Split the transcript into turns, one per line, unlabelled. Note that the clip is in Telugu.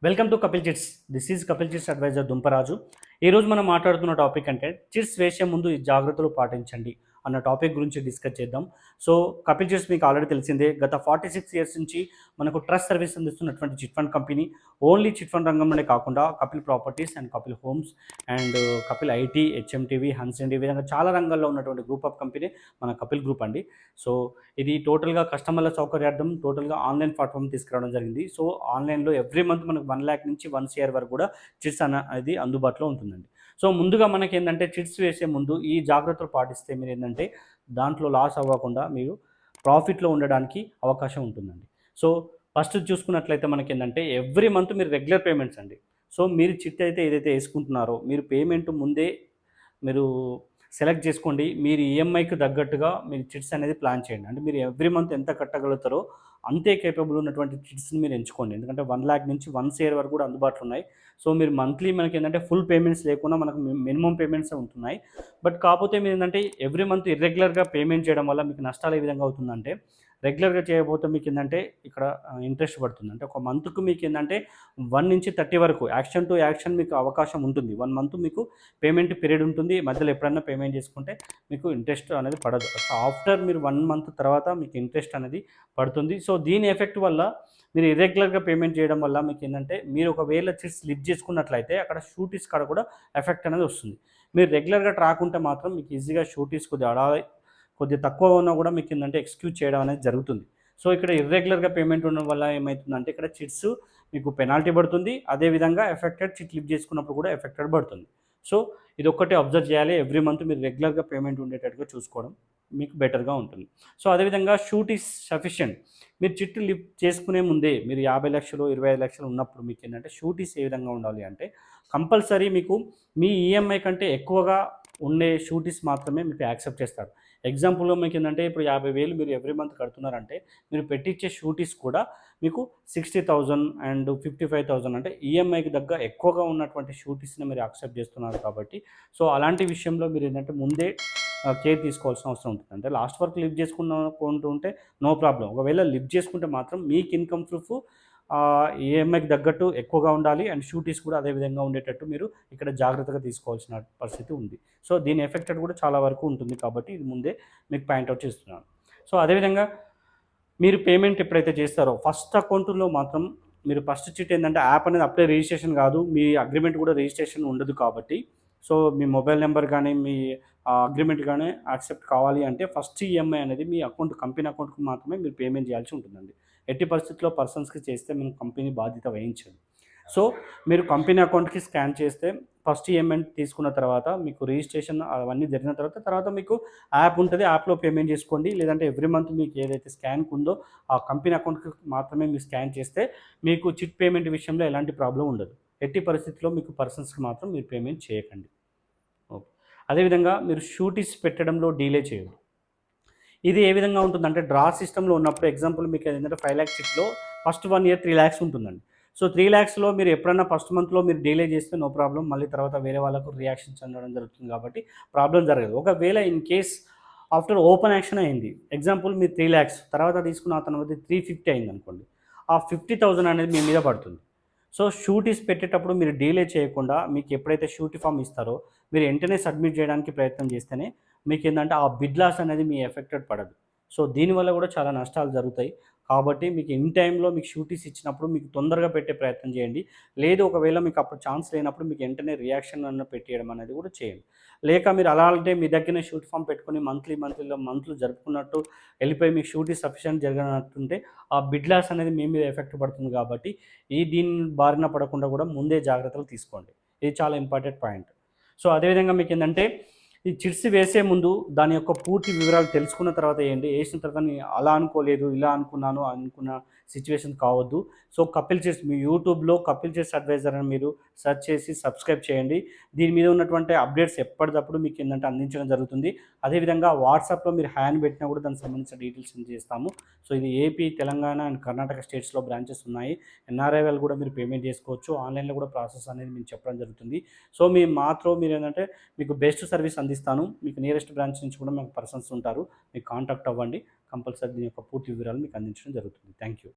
Welcome to Kapil chits. This is Kapil chits advisor Dumparaju. ఈరోజు మనం మాట్లాడుతున్న టాపిక్ అంటే చిట్స్ వేసే ముందు ఈ జాగ్రత్తలు పాటించండి అన్న టాపిక్ గురించి డిస్కస్ చేద్దాం. సో కపిల్ చిట్స్ మీకు ఆల్రెడీ తెలిసిందే, గత 46 ఇయర్స్ నుంచి మనకు ట్రస్ట్ సర్వీస్ అందిస్తున్నటువంటి chit fund company. Only chit fund రంగంలోనే కాకుండా Kapil properties and Kapil homes and Kapil IT, HMTV, హన్సెండ్ ఈ విధంగా చాలా రంగాల్లో ఉన్నటువంటి గ్రూప్ ఆఫ్ కంపెనీ మన కపిల్ గ్రూప్ అండి. సో ఇది టోటల్గా కస్టమర్ల సౌకర్యార్థం టోటల్గా ఆన్లైన్ ప్లాట్ఫామ్ తీసుకురావడం జరిగింది. సో ఆన్లైన్లో ఎవ్రీ మంత్ మనకు 1,00,000 నుంచి 1 CR వరకు కూడా చిట్స్ అనేది అందుబాటులో ఉంటుందండి. సో ముందుగా మనకేందంటే చిట్స్ వేసే ముందు ఈ జాగ్రత్తలు పాటిస్తే మీరేందంటే దాంట్లో లాస్ అవ్వకుండా మీరు ప్రాఫిట్‌లో ఉండడానికి అవకాశం ఉంటుందండి. సో ఫస్ట్ చూసుకున్నట్లయితే మనకేందంటే ఎవ్రీ మంత్ మీరు రెగ్యులర్ పేమెంట్స్ అండి. సో మీరు చిట్ అయితే ఏదైతే యేసుకుంటున్నారో మీరు పేమెంట్ ముందే మీరు సెలెక్ట్ చేసుకోండి. మీరు ఈఎంఐకి తగ్గట్టుగా మీరు చిట్స్ అనేది ప్లాన్ చేయండి. అంటే మీరు ఎవ్రీ మంత్ ఎంత కట్టగలుగుతారో అంతే కేపబుల్ ఉన్నటువంటి చిట్స్‌ని మీరు ఎంచుకోండి. ఎందుకంటే 1,00,000 నుంచి 1 CR వరకు కూడా అందుబాటులో ఉన్నాయి. సో మీరు మంత్లీ మనకేందంటే ఫుల్ పేమెంట్స్ లేకుండా మనకు మినిమమ్ పేమెంట్సే ఉంటున్నాయి. బట్ కాపోతే మీరేందంటే ఎవ్రీ మంత్ ఇర్రెగ్యులర్‌గా పేమెంట్ చేయడం వల్ల మీకు నష్టాలు ఏ విధంగా అవుతుందంటే, రెగ్యులర్‌గా చేయకపోతే మీకేందంటే ఇక్కడ ఇంట్రెస్ట్ పడుతుంది. అంటే ఒక మంత్‌కు మీకేందంటే 1-30 వరకు యాక్షన్ టు యాక్షన్ మీకు అవకాశం ఉంటుంది. 1 మంత్ మీకు పేమెంట్ పీరియడ్ ఉంటుంది. మధ్యలో ఎప్పుడన్నా పేమెంట్ చేసుకుంటే మీకు ఇంట్రెస్ట్ అనేది పడదు. సో ఆఫ్టర్ మీరు 1 మంత్ తర్వాత మీకు ఇంట్రెస్ట్ అనేది పడుతుంది. సో దీని ఎఫెక్ట్ వల్ల మీరు ఇర్రెగ్యులర్‌గా పేమెంట్ చేయడం వల్ల మీకేందంటే మీరు ఒకవేళ చిట్స్ స్లిప్ చేసుకున్నట్లయితే అక్కడ షూరిటీస్ కాడ కూడా ఎఫెక్ట్ అనేది వస్తుంది. మీరు రెగ్యులర్‌గా ట్రాక్ ఉంటే మాత్రం మీకు ఈజీగా షూరిటీస్ కొద్దిగా తక్కువ ఉన్నా కూడా మీకేందంటే ఎక్స్‌క్యూజ్ చేయడం అనేది జరుగుతుంది. సో ఇక్కడ ఇర్రెగ్యులర్‌గా పేమెంట్ ఉండడం వల్ల ఏమైతుందంటే ఇక్కడ చిట్స్ మీకు పెనాల్టీ పడుతుంది. అదేవిధంగా ఎఫెక్టెడ్ చిట్ లిఫ్ట్ చేసుకున్నప్పుడు కూడా ఎఫెక్టెడ్ పడుతుంది. సో ఇదొక్కటే అబ్జర్వ్ చేయాలి. ఎవ్రీ మంత్ మీరు రెగ్యులర్‌గా పేమెంట్ ఉండేటట్టుగా చూసుకోవడం మీకు బెటర్‌గా ఉంటుంది. సో అదేవిధంగా షూట్ ఈస్ సఫిషియంట్. మీరు చిట్ లిఫ్ట్ చేసుకునే ముందే మీరు 50,00,000, 25,00,000 ఉన్నప్పుడు మీకేంటంటే షూరిటీస్ ఏ విధంగా ఉండాలి అంటే కంపల్సరీ మీకు మీ ఈఎంఐ కంటే ఎక్కువగా ఉండే షూరిటీస్ మాత్రమే మీకు యాక్సెప్ట్ చేస్తారు. ఎగ్జాంపుల్‌గా మీకేందంటే ఇప్పుడు 50,000 మీరు ఎవ్రీ మంత్ కడుతున్నారంటే మీరు పెట్టించే షూరిటీస్ కూడా మీకు 60,000 అండ్ 55,000 అంటే ఈఎంఐకి దగ్గర ఎక్కువగా ఉన్నటువంటి షూరిటీస్‌ని మీరు యాక్సెప్ట్ చేస్తున్నారు కాబట్టి సో అలాంటి విషయంలో మీరేంటంటే ముందే కేర్ తీసుకోవాల్సిన అవసరం ఉంటుంది. అంటే లాస్ట్ వరకు లిఫ్ట్ చేసుకుంటూ ఉంటే నో ప్రాబ్లమ్. ఒకవేళ లిఫ్ట్ చేసుకుంటే మాత్రం మీకు ఇన్‌కమ్ ప్రూఫ్ ఈఎంఐకి తగ్గట్టు ఎక్కువగా ఉండాలి అండ్ షూరిటీస్ కూడా అదే విధంగా ఉండేటట్టు మీరు ఇక్కడ జాగ్రత్తగా తీసుకోవాల్సిన పరిస్థితి ఉంది. సో దీని ఎఫెక్టెడ్ కూడా చాలా వరకు ఉంటుంది కాబట్టి ఇది ముందే మీకు పాయింట్ ఔట్ చేస్తున్నాను. సో అదేవిధంగా మీరు పేమెంట్ ఎప్పుడైతే చేస్తారో ఫస్ట్ అకౌంట్‌లో మాత్రం మీరు ఫస్ట్ చిట్ ఏందంటే యాప్ అనేది అప్పుడే రిజిస్ట్రేషన్ కాదు. మీ అగ్రీమెంట్ కూడా రిజిస్ట్రేషన్ ఉండదు కాబట్టి సో మీ మొబైల్ నెంబర్ గానీ, మీ అగ్రీమెంట్ గానీ యాక్సెప్ట్ కావాలి అంటే ఫస్ట్ ఈఎంఐ అనేది మీ అకౌంట్ కంపెనీ అకౌంట్‌కి మాత్రమే మీరు పేమెంట్ చేయాల్సి ఉంటుందండి. ఎట్టి పరిస్థితిలో పర్సన్స్‌కి చేస్తే మనం కంపెనీ బాధ్యత వహించదు. సో మీరు కంపెనీ అకౌంట్‌కి స్కాన్ చేస్తే ఫస్ట్ ఈఎంఐ తీసుకున్న తర్వాత మీకు రిజిస్ట్రేషన్ అవన్నీ జరిగిన తర్వాత మీకు యాప్ ఉంటది. యాప్‌లో పేమెంట్ చేసుకోండి. లేదంటే ఎవ్రీ మంత్ మీకు ఏదైతే స్కాన్‌కి ఉందో ఆ కంపెనీ అకౌంట్‌కి మాత్రమే మీరు స్కాన్ చేస్తే మీకు చిట్ పేమెంట్ విషయంలో ఎలాంటి ప్రాబ్లమ్ ఉండదు. ఎట్టి పరిస్థితిలో మీకు పర్సన్స్‌కి మాత్రం మీరు పేమెంట్ చేయకండి. ఓకే. అదేవిధంగా మీరు షూరిటీస్ పెట్టడంలో డీలే చేయొద్దు. ఇది ఏ విధంగా ఉంటుందంటే డ్రా సిస్టమ్‌లో ఉన్నప్పుడు ఎగ్జాంపుల్ మీకు ఏంటంటే 5,00,000 చిట్‌లో ఫస్ట్ 1 ఇయర్ 3,00,000 ఉంటుందండి. సో 3,00,000లో మీరు ఎప్పుడన్నా ఫస్ట్ మంత్‌లో మీరు డిలే చేస్తే నో ప్రాబ్లమ్. మళ్ళీ తర్వాత వేరే వాళ్ళకు రియాక్షన్ చెందడం జరుగుతుంది కాబట్టి ప్రాబ్లమ్ జరగదు. ఒకవేళ in case after open action అయింది. ఎగ్జాంపుల్ మీరు 3,00,000 తర్వాత తీసుకున్న అతనిది 350 అయిందనుకోండి. ఆ 50,000 అనేది మీ మీద పడుతుంది. సో షూరిటీస్ పెట్టేటప్పుడు మీరు డీలే చేయకుండా మీకు ఎప్పుడైతే షూరిటీ ఫార్మ్ ఇస్తారో మీరు వెంటనే సబ్మిట్ చేయడానికి ప్రయత్నం చేస్తేనే మీకేందంటే ఆ బిడ్ లాస్ అనేది మీ ఎఫెక్టెడ్ పడదు. సో దీనివల్ల కూడా చాలా నష్టాలు జరుగుతాయి. కాబట్టి మీకు ఇన్ టైమ్‌లో మీకు షూరిటీస్ ఇచ్చినప్పుడు మీకు తొందరగా పెట్టే ప్రయత్నం చేయండి. లేదు ఒకవేళ మీకు అప్పుడు ఛాన్స్ లేనప్పుడు మీకు వెంటనే రియాక్షన్ అన్న పెట్టేయడం అనేది కూడా చేయండి. లేక మీరు అలా అంటే మీ దగ్గరనే షూరిటీ ఫార్మ్ పెట్టుకొని మంత్లు జరుపుకున్నట్టు వెళ్ళిపోయి మీకు షూరిటీ సఫిషియెంట్ జరగనట్టుంటే ఆ బిడ్ లాస్ అనేది మీ మీద ఎఫెక్ట్ పడుతుంది కాబట్టి దీని బారిన పడకుండా కూడా ముందే జాగ్రత్తలు తీసుకోండి. ఇది చాలా ఇంపార్టెంట్ పాయింట్. సో అదేవిధంగా మీకేందంటే ఈ చిట్స్ వేసే ముందు దాని యొక్క పూర్తి వివరాలు తెలుసుకున్న తర్వాత ఏయండి. ఏసిన తర్వాత అలా అనుకోలేదు, ఇలా అనుకున్నాను అనుకున్న సిట్యుయేషన్ కావద్దు. సో కపిల్ చిట్స్ మీ యూట్యూబ్‌లో కపిల్ చిట్స్ అడ్వైజర్ అని మీరు సెర్చ్ చేసి సబ్స్క్రైబ్ చేయండి. దీని మీద ఉన్నటువంటి అప్డేట్స్ ఎప్పటికప్పుడు మీకేందంటే అందించడం జరుగుతుంది. అదేవిధంగా వాట్సాప్‌లో మీరు హాయ్ అని పెట్టినా కూడా దానికి సంబంధించిన డీటెయిల్స్ సెండ్ చేస్తాము. సో ఇది ఏపీ, తెలంగాణ అండ్ కర్ణాటక స్టేట్స్‌లో బ్రాంచెస్ ఉన్నాయి. ఎన్ఆర్ఐ వాళ్ళు కూడా మీరు పేమెంట్ చేసుకోవచ్చు. ఆన్‌లైన్‌లో కూడా ప్రాసెస్ అనేది మీకు చెప్పడం జరుగుతుంది. సో మీ మాత్రం మీరేంటంటే మీకు బెస్ట్ సర్వీస్ అందిస్తాను. మీకు నియరెస్ట్ బ్రాంచ్ నుంచి కూడా మాకు పర్సన్స్ ఉంటారు. మీకు కాంటాక్ట్ అవ్వండి. కంపల్సరీ దీని యొక్క పూర్తి వివరాలు మీకు అందించడం జరుగుతుంది. Thank you.